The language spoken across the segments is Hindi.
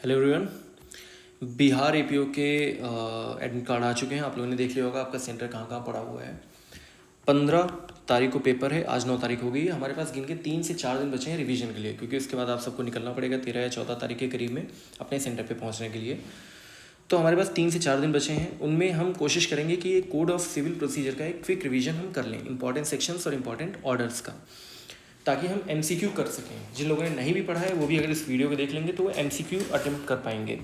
Hello everyone. बिहार एपीओ के एडमिट कार्ड आ चुके हैं। आप लोगों ने देख लिया होगा आपका सेंटर कहाँ कहाँ पड़ा हुआ है। 15 तारीख को पेपर है, आज 9 तारीख हो गई है। हमारे पास गिन के 3 से 4 दिन बचे हैं रिवीजन के लिए, क्योंकि उसके बाद आप सबको निकलना पड़ेगा 13 या 14 तारीख के करीब में अपने सेंटर पे पहुंचने के लिए। तो हमारे पास 3 से 4 दिन बचे हैं। उनमें हम कोशिश करेंगे कि ये कोड ऑफ सिविल प्रोसीजर का एक क्विक रिवीजन हम कर लें, इंपॉर्टेंट सेक्शंस और इंपॉर्टेंट ऑर्डर्स का, ताकि हम एमसीक्यू कर सकें। जिन लोगों ने नहीं भी पढ़ा है वो भी अगर इस वीडियो को देख लेंगे तो वो एमसीक्यू अटेम्प्ट कर पाएंगे।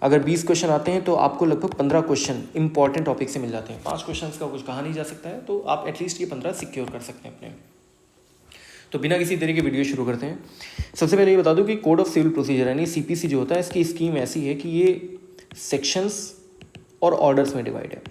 अगर 20 क्वेश्चन आते हैं तो आपको लगभग 15 क्वेश्चन इंपॉर्टेंट टॉपिक से मिल जाते हैं। 5 क्वेश्चन का कुछ कहा नहीं जा सकता है, तो आप एटलीस्ट ये 15 सिक्योर कर सकते हैं अपने। तो बिना किसी तरह के वीडियो शुरू करते हैं। सबसे पहले ये बता दूं कि कोड ऑफ सिविल प्रोसीजर यानी सीपीसी जो होता है, इसकी स्कीम ऐसी है कि ये सेक्शंस और ऑर्डर्स में डिवाइड है।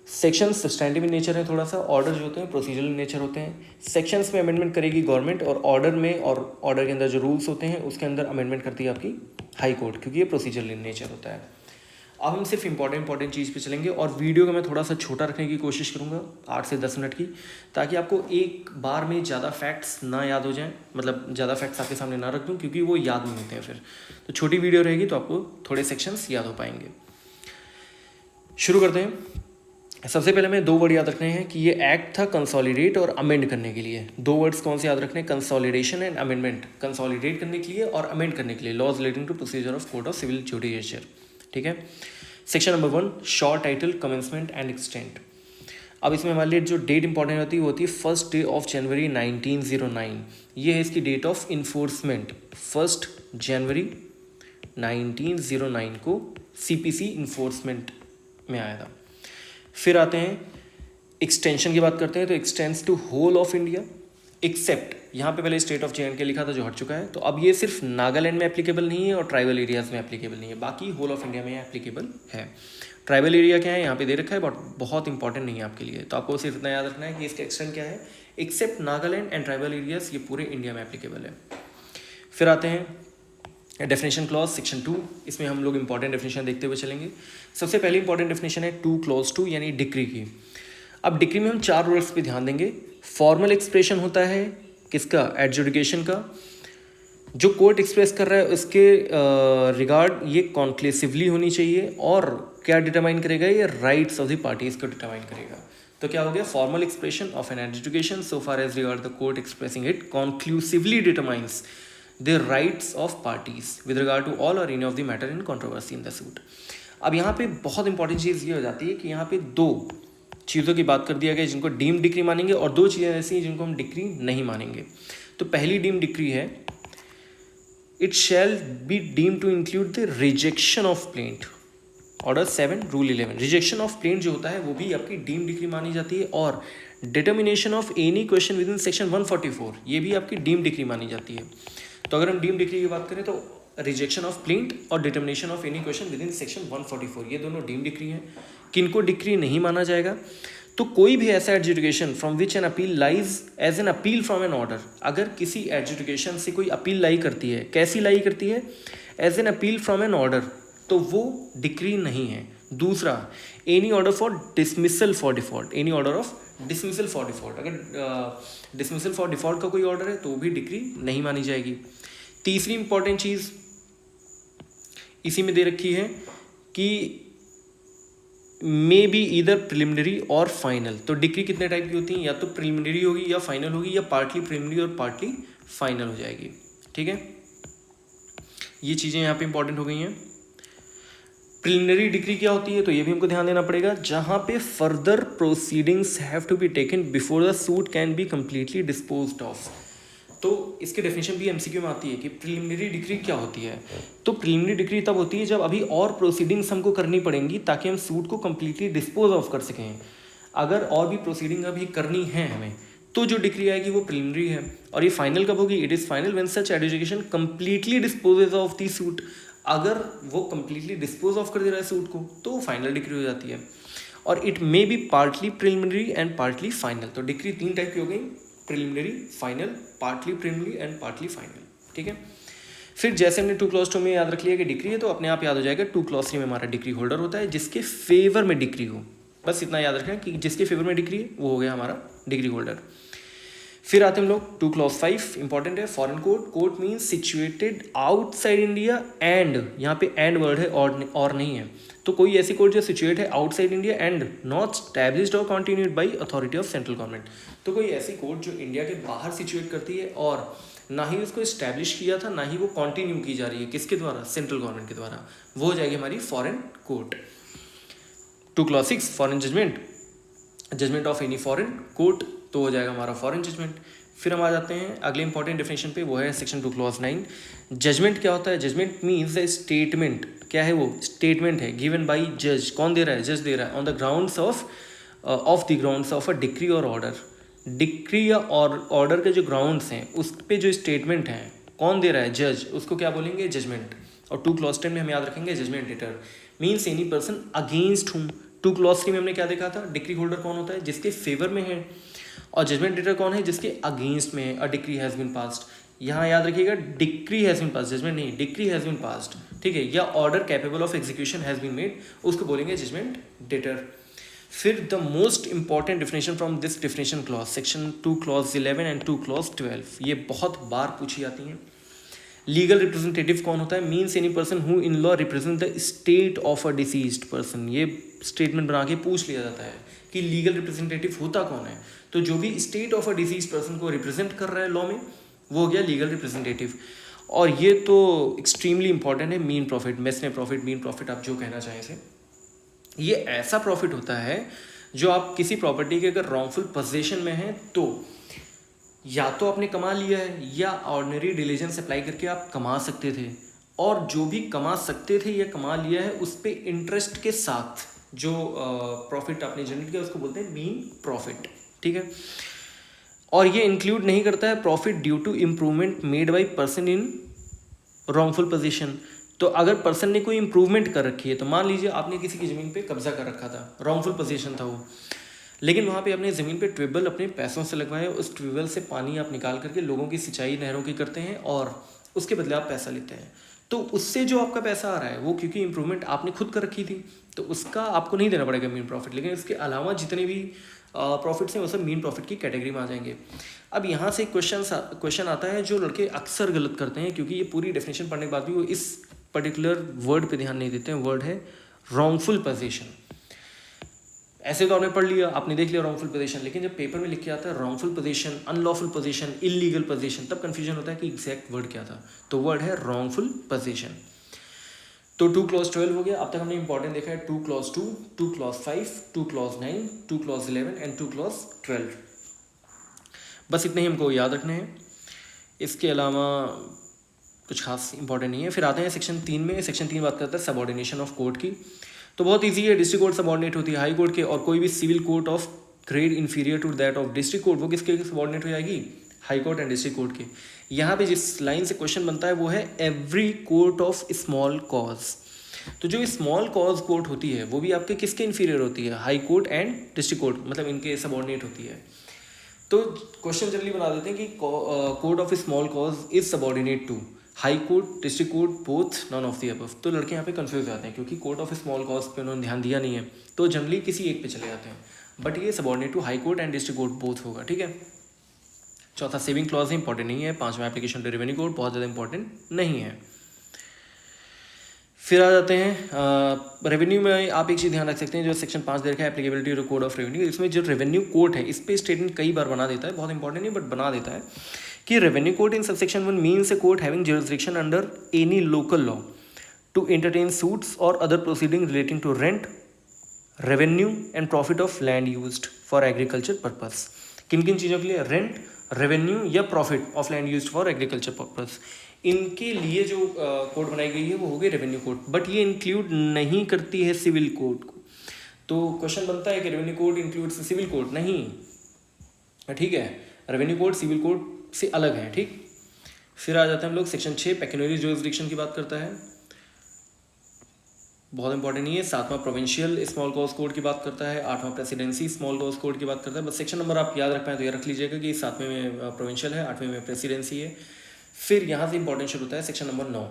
सेक्शन सब्सटैंटिव इन नेचर है थोड़ा सा, ऑर्डर जो होते हैं प्रोसीजरल इन नेचर होते हैं। सेक्शंस में अमेंडमेंट करेगी गवर्नमेंट, और ऑर्डर में और ऑर्डर के अंदर जो रूल्स होते हैं उसके अंदर अमेंडमेंट करती है आपकी हाई कोर्ट, क्योंकि ये प्रोसीजरल इन नेचर होता है। अब हम सिर्फ इंपॉर्टेंट चीज़ पे चलेंगे, और वीडियो को मैं थोड़ा सा छोटा रखने की कोशिश करूँगा, 8 से 10 मिनट की, ताकि आपको एक बार में ज़्यादा फैक्ट्स ना याद हो जाएँ, मतलब ज़्यादा फैक्ट्स आपके सामने ना रख दूँ, क्योंकि वो याद नहीं होते हैं फिर। तो छोटी वीडियो रहेगी तो आपको थोड़े सेक्शंस याद हो पाएंगे। शुरू करते हैं। सबसे पहले हमें 2 वर्ड याद रखने हैं कि ये एक्ट था कंसोलिडेट और अमेंड करने के लिए। 2 वर्ड्स कौन से याद रखने हैं? Consolidation and amendment. कंसोलिडेट करने के लिए और अमेंड करने के लिए, laws relating to procedure of code of civil judicial. ठीक है। Section number 1, short title, commencement and extent. अब इसमें हमारे लिए जो डेट इंपॉर्टेंट होती है वो होती है 1 जनवरी 1909। ये है इसकी डेट ऑफ इन्फोर्समेंट। 1 जनवरी 1909 को सीपीसी इन्फोर्समेंट में आया था। फिर आते हैं एक्सटेंशन की बात करते हैं, तो extends to whole of India except, यहाँ पे पहले स्टेट ऑफ जे.एंड.के लिखा था जो हट चुका है, तो अब ये सिर्फ नागालैंड में एप्लीकेबल नहीं है और ट्राइबल एरियाज में एप्लीकेबल नहीं है, बाकी होल ऑफ इंडिया में एप्लीकेबल है। ट्राइबल एरिया क्या है यहाँ पे दे रखा है, बट बहुत इंपॉर्टेंट नहीं है आपके लिए, तो आपको सिर्फ इतना याद रखना है कि इसका एक्सटेंट क्या है, except Nagaland and tribal areas, ये पूरे इंडिया में एप्लीकेबल है। फिर आते हैं डेफिनेशन क्लॉज सेक्शन 2, इसमें हम लोग इंपॉर्टेंट डेफिनेशन देखते हुए चलेंगे। सबसे पहली इंपॉर्टेंट डेफिनेशन है 2 क्लॉज 2 यानी डिक्री की। अब डिक्री में हम 4 रूल्स पे ध्यान देंगे। फॉर्मल एक्सप्रेशन होता है किसका? एडजुडिकेशन का। जो कोर्ट एक्सप्रेस कर रहा है उसके रिगार्ड ये कॉन्क्लूसिवली होनी चाहिए, और क्या डिटरमाइन करेगा? ये राइट्स ऑफ द पार्टीज को डिटरमाइन करेगा। तो क्या हो गया? Formal expression of an adjudication so far as regard the court expressing it conclusively determines the rights of parties with regard to all or any of the matter in controversy in the suit। अब यहाँ पे बहुत इंपॉर्टेंट चीज़ ये हो जाती है कि यहाँ पे 2 चीज़ों की बात कर दिया गया जिनको डीम डिक्री मानेंगे, और 2 चीज़ें ऐसी हैं जिनको हम डिक्री नहीं मानेंगे। तो पहली डीम डिक्री है, it shall be deem to include the rejection of plaint. Order 7 rule 11, rejection of plaint जो होता है वो भी आपकी डीम डिक्री मानी जाती है, और determination of any question with in section 144 ये भी आपकी डीम डिक्री मानी जाती है। तो अगर हम डीम डिक्री की बात करें तो रिजेक्शन ऑफ प्लेंट और determination of any question with in section 144 ये दोनों डीम डिक्री हैं। किनको डिक्री नहीं माना जाएगा? तो कोई भी ऐसा adjudication from which an appeal lies as an appeal from an order, अगर किसी एडजुडिकेशन से कोई अपील लाई करती है, कैसी लाई करती है? As an appeal from an order, तो वो डिक्री नहीं है। दूसरा, any order for dismissal for default, any order of dismissal for default, अगर डिसमिसल फॉर डिफॉल्ट का कोई ऑर्डर है तो वो भी डिक्री नहीं मानी जाएगी। तीसरी इंपॉर्टेंट चीज इसी में दे रखी है कि मे बी ईदर प्रिलिमिनरी और फाइनल। तो डिक्री कितने टाइप की होती है? या तो प्रिलिमिनरी होगी या फाइनल होगी, या पार्टली प्रिलिमिनरी और पार्टली फाइनल हो जाएगी। ठीक है, ये चीज़ें यहाँ पे इंपॉर्टेंट हो गई हैं। प्रिलिमिनरी डिक्री क्या होती है? तो ये भी हमको ध्यान देना पड़ेगा, जहाँ पे further proceedings have to be taken before the suit can be completely disposed of. तो इसकी डेफिनेशन भी एमसीक्यू में आती है कि प्रिलिमिनरी डिक्री क्या होती है। तो प्रिलिमिनरी डिक्री तब होती है जब अभी और प्रोसीडिंग्स हमको करनी पड़ेंगी ताकि हम सूट को कंप्लीटली डिस्पोज ऑफ कर सकें। अगर और भी प्रोसीडिंग अभी करनी है हमें, तो जो डिक्री आएगी वो प्रिलिमिनरी है। और ये फाइनल कब होगी? It is final when such adjudication completely disposes of the suit. अगर वो कंप्लीटली डिस्पोज ऑफ कर दे रहा है सूट को तो वो फाइनल डिक्री हो जाती है। और it may be partly preliminary and partly final. तो डिक्री 3 टाइप की हो गई, preliminary, final, partly preliminary and partly final. ठीक है। फिर जैसे हमने 2 क्लॉज 2 में याद रख लिया कि डिक्री है, तो अपने आप याद हो जाएगा 2 क्लॉज 3 में हमारा डिक्री होल्डर होता है जिसके फेवर में डिक्री हो। बस इतना याद रखना कि जिसके फेवर में डिक्री है वो हो गया हमारा डिक्री होल्डर। फिर आते हैं हम लोग टू क्लॉज 5 इंपॉर्टेंट है, foreign court. Court means situated outside India and, यहाँ पे एंड वर्ड है और नहीं है, तो कोई ऐसी कोर्ट जो सिचुएट है outside India and not established or continued by authority of central government. तो कोई ऐसी कोर्ट जो इंडिया के बाहर सिचुएट करती है और ना ही उसको इस्टेब्लिश किया था, ना ही वो कंटिन्यू की जा रही है, किसके द्वारा, सेंट्रल गवर्नमेंट के द्वारा, वो हो जाएगी हमारी foreign court. Two clause 6 foreign judgment, judgment of any foreign court, तो हो जाएगा हमारा फॉरेन जजमेंट। फिर हम आ जाते हैं अगले इंपॉर्टेंट डेफिनेशन पे, वो है सेक्शन 2 क्लॉज 9। जजमेंट क्या होता है? जजमेंट मीन्स द स्टेटमेंट, क्या है वो? स्टेटमेंट है गिवन बाई जज। कौन दे रहा है? जज दे रहा है। On the grounds of the grounds of a decree और ऑर्डर। डिक्री या ऑर्डर के जो ग्राउंड्स हैं उस पे जो स्टेटमेंट है, कौन दे रहा है? जज। उसको क्या बोलेंगे? जजमेंट। और 2 क्लॉज 10 में हम याद रखेंगे judgment debtor means any person against whom. 2 clause 3 में हमने क्या देखा था? डिक्री होल्डर कौन होता है? जिसके फेवर में है, और जजमेंट लेटर कौन है? जिसके अगेंस्ट में है। A decree has been passed, यहाँ याद रखिएगा decree has been passed, judgment नहीं, डिक्री हैज़ बीन पास्ड, ठीक है, या order capable of execution has been made, उसको बोलेंगे जजमेंट लेटर। फिर the most important definition from this definition clause, section 2 clause 11 and 2 clause 12, ये बहुत बार पूछी जाती हैं। लीगल रिप्रेजेंटेटिव कौन होता है? Means any person who in law represent the state of a deceased person. ये स्टेटमेंट बना के पूछ लिया जाता है कि लीगल रिप्रेजेंटेटिव होता कौन है, तो जो भी state of a disease person को रिप्रेजेंट कर रहा है लॉ में, वो हो गया लीगल रिप्रेजेंटेटिव। और ये तो एक्सट्रीमली इंपॉर्टेंट है, mean profit, mesne profit, mean profit, आप जो कहना चाहें इसे। ये ऐसा प्रॉफिट होता है जो आप किसी प्रॉपर्टी के अगर रॉन्गफुल पोजेशन में हैं तो या तो आपने कमा लिया है या ऑर्डिनरी डिलीजेंस अप्लाई करके आप कमा सकते थे, और जो भी कमा सकते थे या कमा लिया है उस पर इंटरेस्ट के साथ जो प्रॉफिट आपने जनरेट किया उसको बोलते हैं मीन प्रॉफिट, ठीक है। और ये इंक्लूड नहीं करता है profit due to improvement made by person in wrongful position. तो अगर पर्सन ने कोई इंप्रूवमेंट कर रखी है, तो मान लीजिए आपने किसी की ज़मीन पे कब्जा कर रखा था, रॉन्गफुल पोजीशन था वो, लेकिन वहाँ पे अपने ज़मीन पे ट्यूबवेल अपने पैसों से लगवाए, उस ट्यूबवेल से पानी आप निकाल करके लोगों की सिंचाई नहरों की करते हैं और उसके बदले आप पैसा लेते हैं, तो उससे जो आपका पैसा आ रहा है वो क्योंकि इंप्रूवमेंट आपने खुद कर रखी थी तो उसका आपको नहीं देना पड़ेगा मीन प्रॉफिट, लेकिन इसके अलावा जितने भी प्रॉफिट्स हैं वो सब मीन प्रॉफिट की कैटेगरी में आ जाएंगे। अब यहाँ से क्वेश्चन आता है जो लड़के अक्सर गलत करते हैं, क्योंकि ये पूरी डेफिनेशन पढ़ने के बाद भी वो इस पर्टिकुलर वर्ड पे ध्यान नहीं देते हैं। वर्ड है रॉन्गफुल पोजीशन। ऐसे तो आपने पढ़ लिया, आपने देख लिया रॉन्गफुल पोजीशन, लेकिन जब पेपर में लिख के आता है wrongful position, unlawful position, illegal position, तब कंफ्यूजन होता है कि एग्जैक्ट वर्ड क्या था। तो वर्ड है रॉन्गफुल पोजीशन। तो 2 क्लॉज 12 हो गया। अब तक हमने इंपॉर्टेंट देखा है 2 clause 2, 2 clause 5, 2 clause 9, 2 clause 11 and 2 clause 12। बस इतने ही हमको याद रखने हैं, इसके अलावा कुछ खास इंपॉर्टेंट नहीं है। फिर आते हैं सेक्शन 3 में। सेक्शन 3 बात करता है सबऑर्डिनेशन ऑफ कोर्ट की। तो बहुत ईजी है, डिस्ट्रिक्ट कोर्ट सबऑर्डिनेट होती है हाई कोर्ट के, और कोई भी civil court of grade inferior to that of district court वो किसके सबऑर्डिनेट हो जाएगी? High court and district court के। यहाँ पे जिस लाइन से क्वेश्चन बनता है वो है every court of small cause. तो जो स्मॉल कॉज कोर्ट होती है वो भी आपके किसके इन्फीरियर होती है? High court and district court, मतलब इनके सबऑर्डिनेट होती है। तो क्वेश्चन जनरली बना देते हैं कि court of small cause is subordinate to high court, district court, both, none of the above. तो लड़के यहाँ पे कंफ्यूज हो जाते हैं क्योंकि कोर्ट ऑफ स्मॉल कॉज पे उन्होंने ध्यान दिया नहीं है, तो जनरली किसी एक पे चले जाते हैं, बट ये subordinate to high court and district court both होगा, ठीक है। चौथा सेविंग क्लॉज है, इंपॉर्टेंट नहीं है। पांचवा एप्लीकेशन टू रेवेन्यू कोड बहुत ज़्यादा इंपॉर्टेंट नहीं है। फिर आ जाते हैं रेवेन्यू में। आप एक चीज़ ध्यान रख सकते हैं, जो सेक्शन 5 दे रखा है applicability to code of revenue, इसमें जो रेवेन्यू कोड है इस पर स्टेटमेंट कई बार बना देता है, बहुत इंपॉर्टेंट नहीं बट बना देता है कि revenue code in subsection 1 means a court having jurisdiction under any local law to entertain suits or other proceeding relating to rent, revenue and profit of land used for agriculture purpose. किन किन चीज़ों के लिए? रेंट, रेवेन्यू या profit of land used for agriculture purpose. इनके लिए जो कोड बनाई गई है वो हो गई रेवेन्यू कोड, बट ये इंक्लूड नहीं करती है सिविल कोड को। तो क्वेश्चन बनता है कि revenue code includes civil code? नहीं, ठीक है, रेवेन्यू कोड सिविल कोड से अलग है, ठीक। फिर आ जाते हैं हम लोग सेक्शन 6 पेक्यूनियरी जुरिसडिक्शन की बात करता है, बहुत इंपॉर्टेंट नहीं है। 7वां प्रोविंशियल स्मॉल कॉज कोड की बात करता है। 8वां प्रेसिडेंसी स्मॉल कॉज कोड की बात करता है। बस सेक्शन नंबर आप याद रख पाएँ तो ये रख लीजिएगा कि 7वें में प्रोविंशियल है, 8वें में प्रेसिडेंसी है। फिर यहाँ से इंपॉर्टेंट शुरू होता है सेक्शन नंबर 9।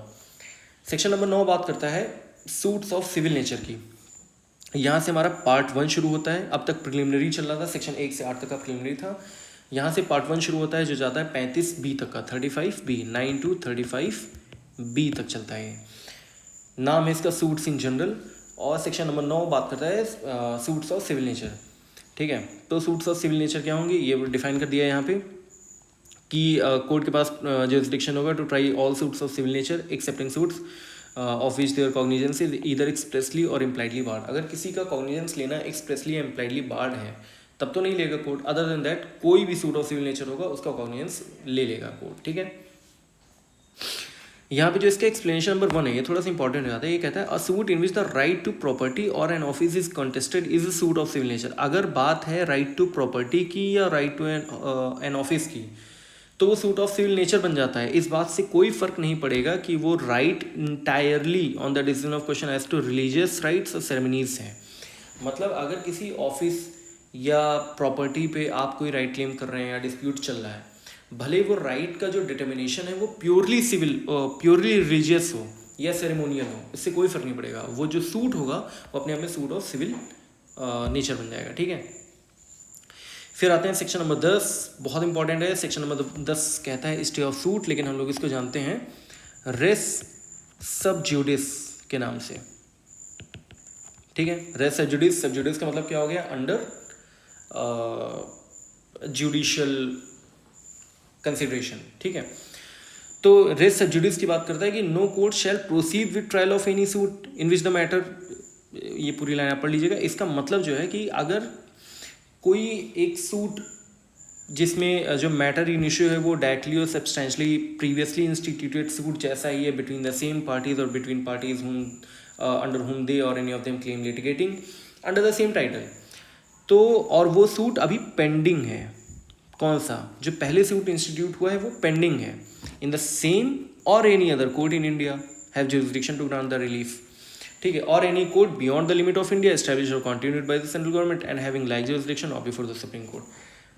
सेक्शन नंबर 9 बात करता है सूट्स ऑफ सिविल नेचर की। यहाँ से हमारा पार्ट 1 शुरू होता है। अब तक प्रिलिमिनरी चल रहा था, सेक्शन 1 से 8 तक का प्रिलिमिनरी था। यहाँ से पार्ट 1 शुरू होता है जो जाता है 35B तक का, 35B, 9 to 35B तक चलता है ये। नाम है इसका सूट्स इन जनरल। और सेक्शन नंबर 9 बात करता है सूट्स ऑफ सिविल नेचर। ठीक है, तो सूट्स ऑफ सिविल नेचर क्या होंगे ये डिफाइन कर दिया है यहाँ पे कि कोर्ट के पास जुरिसडिक्शन होगा to try all suits of civil nature excepting suits of which their cognizance is either expressly और इम्प्लाइडली बार्ड। अगर किसी का कॉग्निजेंस लेना एक्सप्रेसली या इम्प्लाइडली बार्ड है तब तो नहीं लेगा कोर्ट, अदर देन दैट कोई भी सूट ऑफ सिविल नेचर होगा उसका कॉग्निजेंस ले लेगा कोर्ट। ठीक है, यहाँ पे जो इसका एक्सप्लेनेशन नंबर 1 है ये थोड़ा सा इंपॉर्टेंट हो जाता है। ये कहता है a suit in which the right to property or an office is contested is a suit of civil nature. अगर बात है राइट टू प्रॉपर्टी की या राइट टू एन ऑफिस की तो वो सूट ऑफ सिविल नेचर बन जाता है। इस बात से कोई फर्क नहीं पड़ेगा कि वो right entirely on the decision of question as to religious rights और सेरेमनीज हैं। मतलब अगर किसी ऑफिस या प्रॉपर्टी पे आप कोई राइट क्लेम कर रहे हैं या डिस्प्यूट चल रहा है, भले वो राइट का जो डिटर्मिनेशन है वो प्योरली सिविल प्योरली रिलीजियस हो या सेरेमोनियल हो, इससे कोई फर्क नहीं पड़ेगा। वो जो सूट होगा वो अपने आप में सूट ऑफ सिविल नेचर बन जाएगा। ठीक है, फिर आते हैं सेक्शन नंबर 10, बहुत इंपॉर्टेंट है। सेक्शन नंबर 10 कहता है स्टे ऑफ सूट, लेकिन हम लोग इसको जानते हैं रेस सब जुडिस के नाम से। ठीक है, रेस सब जुडिस, सब जुडिस का मतलब क्या हो गया, अंडर जुडिशियल कंसिडरेशन। ठीक है, तो रेस सब जुडिस की बात करता है कि no court shall proceed with trial of any suit in which the matter, ये पूरी लाइन आप पढ़ लीजिएगा। इसका मतलब जो है कि अगर कोई एक सूट जिसमें जो मैटर इन इश्यू है वो डायरेक्टली और सब्सटेंशली प्रीवियसली इंस्टीट्यूटेड सूट जैसा ही है बिटवीन द सेम पार्टीज और बिटवीन पार्टीज हुम अंडर हुम दे और any of them claim litigating under the same title, तो और वो सूट अभी पेंडिंग है, कौन सा, जो पहले सूट इंस्टीट्यूट हुआ है वो पेंडिंग है, in the same or any other court in India have jurisdiction to grant the relief. ठीक है, or any court beyond the limit of India established or continued by the central government and having like jurisdiction or before the supreme court.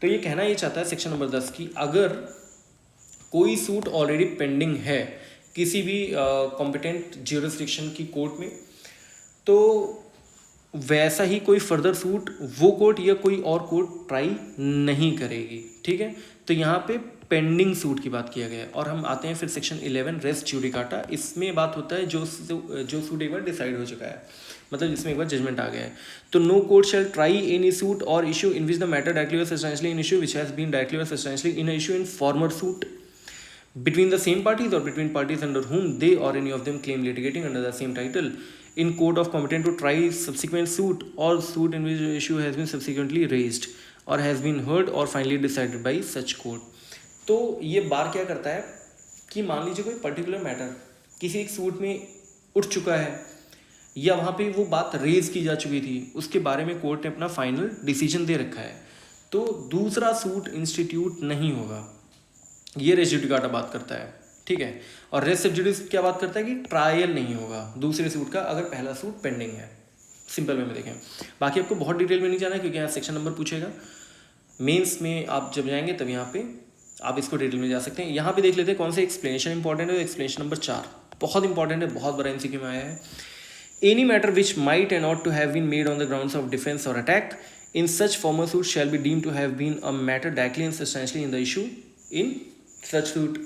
तो ये कहना ये चाहता है सेक्शन नंबर 10 की अगर कोई सूट ऑलरेडी पेंडिंग है किसी भी कॉम्पिटेंट जुरिसडिक्शन की कोर्ट में, तो वैसा ही कोई फर्दर सूट वो कोर्ट या कोई और कोर्ट ट्राई नहीं करेगी। ठीक है, तो यहाँ पे पेंडिंग सूट की बात किया गया है। और हम आते हैं फिर सेक्शन 11 रेस ज्यूडिकाटा। इसमें बात होता है जो सूट एक बार डिसाइड हो चुका है, मतलब जिसमें एक बार जजमेंट आ गया है। तो no court shall try any suit or issue in which the matter directly or substantially in issue which has been directly or substantially in issue in former suit between the same parties or between parties under whom they or any of them claim litigating under the same title in court of competent to try subsequent suit or suit in which issue has been subsequently raised or has been heard or finally decided by such court। तो ये बार क्या करता है कि मान लीजिए कोई पर्टिकुलर मैटर किसी एक सूट में उठ चुका है या वहाँ पे वो बात रेज की जा चुकी थी, उसके बारे में कोर्ट ने अपना फाइनल डिसीजन दे रखा है, तो दूसरा सूट इंस्टीट्यूट नहीं होगा। ये रेस जुडिकाटा बात करता है। ठीक है, और रेस सब जुडिस क्या बात करता है कि ट्रायल नहीं होगा दूसरे सूट का अगर पहला सूट पेंडिंग है। सिंपल वे में देखें, बाकी आपको बहुत डिटेल में नहीं जाना है क्योंकि यहाँ सेक्शन नंबर पूछेगा। मेंस में आप जब जाएंगे तब यहाँ पे आप इसको डिटेल में जा सकते हैं। यहाँ पे देख लेते हैं कौन सा एक्सप्लेनेशन इंपॉर्टेंट है। एक्सप्लेनेशन नंबर 4 बहुत इंपॉर्टेंट है, बहुत बड़ा एमसीक्यू में आया है। Any matter which might and not to have been made on the grounds of defence or attack in such former suit shall be deemed to have been a matter directly and substantially in the issue in such suit.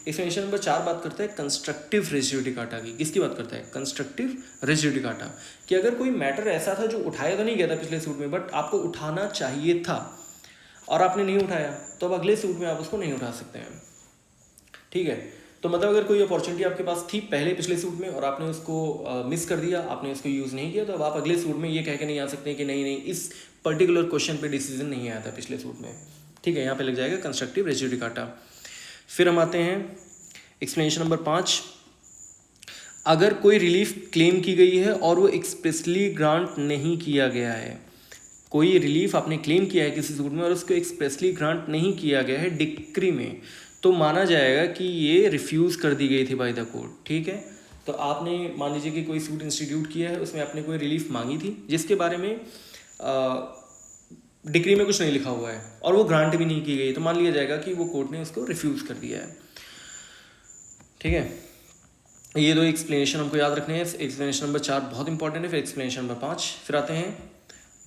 Explanation number 4 बात करता है कंस्ट्रक्टिव रेस जुडिकाटा की। किसकी बात करता है? कंस्ट्रक्टिव रेस जुडिकाटा, कि अगर कोई मैटर ऐसा था जो उठाया तो नहीं गया था पिछले सूट में बट आपको उठाना चाहिए था और आपने नहीं उठाया, तो अब अगले सूट में आप उसको नहीं उठा सकते हैं। ठीक है, तो मतलब अगर कोई अपॉर्चुनिटी आपके पास थी पहले पिछले सूट में और आपने उसको मिस कर दिया, आपने उसको यूज़ नहीं किया, तो अब आप अगले सूट में ये कह के नहीं आ सकते कि नहीं इस पर्टिकुलर क्वेश्चन पे डिसीजन नहीं आया था पिछले सूट में। ठीक है, यहाँ पे लग जाएगा कंस्ट्रक्टिव रेस जुडिकाटा। फिर हम आते हैं एक्सप्लेनेशन नंबर 5। अगर कोई रिलीफ क्लेम की गई है और वो एक्सप्रेसली ग्रांट नहीं किया गया है, कोई रिलीफ आपने क्लेम किया है किसी सूट में और उसको एक्सप्रेसली ग्रांट नहीं किया गया है डिक्री में, तो माना जाएगा कि ये रिफ्यूज़ कर दी गई थी बाय द कोर्ट। ठीक है, तो आपने मान लीजिए कि कोई सूट इंस्टीट्यूट किया है, उसमें आपने कोई रिलीफ मांगी थी जिसके बारे में डिक्री में कुछ नहीं लिखा हुआ है और वो ग्रांट भी नहीं की गई, तो मान लिया जाएगा कि वो कोर्ट ने उसको रिफ्यूज़ कर दिया है। ठीक है, ये दो एक्सप्लेनेशन हमको याद रखने हैं। एक्सप्लेनेशन नंबर 4 बहुत इंपॉर्टेंट है। फिर एक्सप्लेनेशन नंबर 5। फिर आते हैं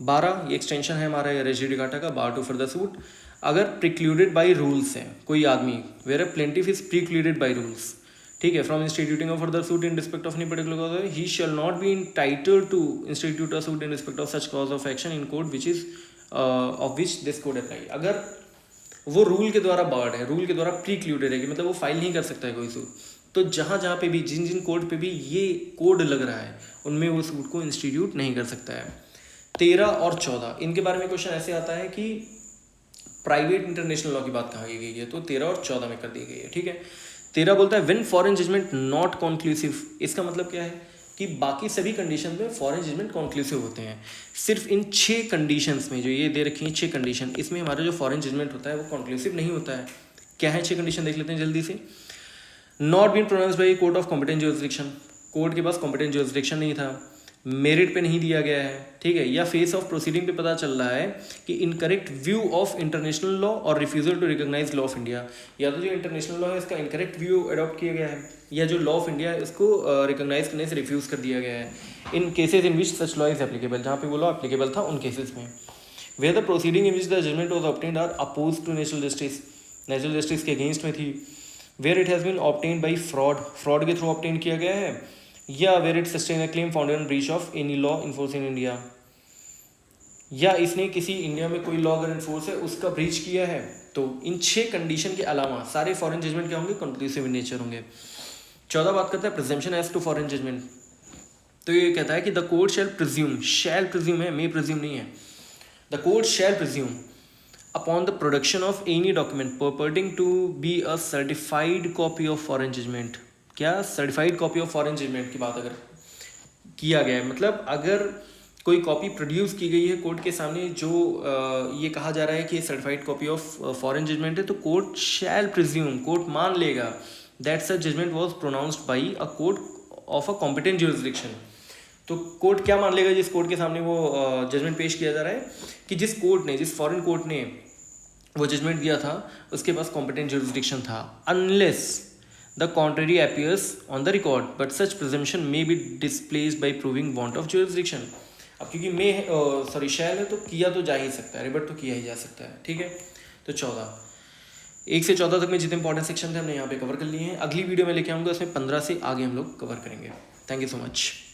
12, ये एक्सटेंशन है हमारा रेस जुडिकाटा का, बार टू फर्दर सूट। अगर प्रिक्लूडेड बाई रूल्स है कोई आदमी, where plaintiff is precluded by rules, ठीक है, from instituting of further suit in respect of any particular cause, he shall not be entitled to institute a suit in respect of such cause of action in court which is of which this code apply. अगर वो रूल के द्वारा बार्ड है, रूल के द्वारा प्रीक्लूडेड है कि मतलब वो फाइल नहीं कर सकता है कोई सूट, तो जहाँ जहाँ पे भी जिन जिन कोड पे भी ये कोड लग रहा है उनमें वो सूट को इंस्टीट्यूट नहीं कर सकता है। 13 और 14 इनके बारे में क्वेश्चन ऐसे आता है कि प्राइवेट इंटरनेशनल लॉ की बात कहाँ की गई है, तो 13 और 14 में कर दी गई है, ठीक है। 13 बोलता है when foreign judgment not conclusive, इसका मतलब क्या है कि बाकी सभी कंडीशन में फॉरेन जजमेंट कॉन्क्लूसिव होते हैं, सिर्फ इन 6 कंडीशंस में जो ये दे रखी हैं 6 कंडीशन, इसमें हमारा जो फॉरेन जजमेंट होता है वो कॉन्क्लूसिव नहीं होता है। क्या है 6 कंडीशन, देख लेते हैं जल्दी से। Not been pronounced by court of competent jurisdiction, court के पास कॉम्पिटेंट ज्यूरिसडिक्शन नहीं था, मेरिट पे नहीं दिया गया है, ठीक है, या फेस ऑफ प्रोसीडिंग पे पता चल रहा है कि incorrect view of international law or refusal to recognize law of India, या तो जो इंटरनेशनल लॉ है इसका इनकरेक्ट व्यू अडॉप्ट किया गया है, या जो लॉ ऑफ इंडिया है इसको रिकॉग्नाइज करने से रिफ्यूज़ कर दिया गया है। In cases in which such law is applicable, जहाँ पे वो लॉ एप्लीकेबल था उन केसेस में। Where the proceeding in which the judgment was obtained are opposed to natural justice, natural justice के अगेंस्ट में थी। Where it has been obtained by fraud, fraud के थ्रू ऑब्टेन किया गया है, या where it sustain a claim founded on breach of any law in force in India, या इसने किसी इंडिया में कोई लॉ अगर इन्फोर्स है उसका ब्रीच किया है। तो इन 6 कंडीशन के अलावा सारे फॉरेन जजमेंट क्या होंगे, कंक्लूसिव इन नेचर होंगे। 14 बात करता है presumption as to foreign judgment, तो ये कहता है कि द कोर्ट शैल प्रिज्यूम है, मे प्रिज्यूम नहीं है, the court shall presume upon the production of any document purporting to be a certified copy of foreign judgment. क्या certified copy of foreign judgment की बात अगर किया गया है, मतलब अगर कोई कॉपी प्रोड्यूस की गई है कोर्ट के सामने जो ये कहा जा रहा है कि ये certified copy of foreign judgment है, तो कोर्ट शैल प्रिज्यूम, कोर्ट मान लेगा that such judgment was pronounced by a court of a competent jurisdiction. तो कोर्ट क्या मान लेगा जिस कोर्ट के सामने वो जजमेंट पेश किया जा रहा है, कि जिस कोर्ट ने, जिस फॉरेन कोर्ट ने वो जजमेंट दिया था उसके पास कॉम्पिटेंट ज्यूरिसडिक्शन था, unless the contrary appears on the record, but such presumption may be displaced by proving want of jurisdiction। अब क्योंकि मे शैल है तो किया तो जा ही सकता है, रिबट तो किया ही जा सकता है, ठीक है। तो 14 1 से 14 तक में जितने इंपॉर्टेंट सेक्शन थे हमने यहाँ पे कवर कर लिए हैं। अगली वीडियो में लेके आऊँगा, उसमें 15 से आगे हम लोग कवर करेंगे। Thank you so much.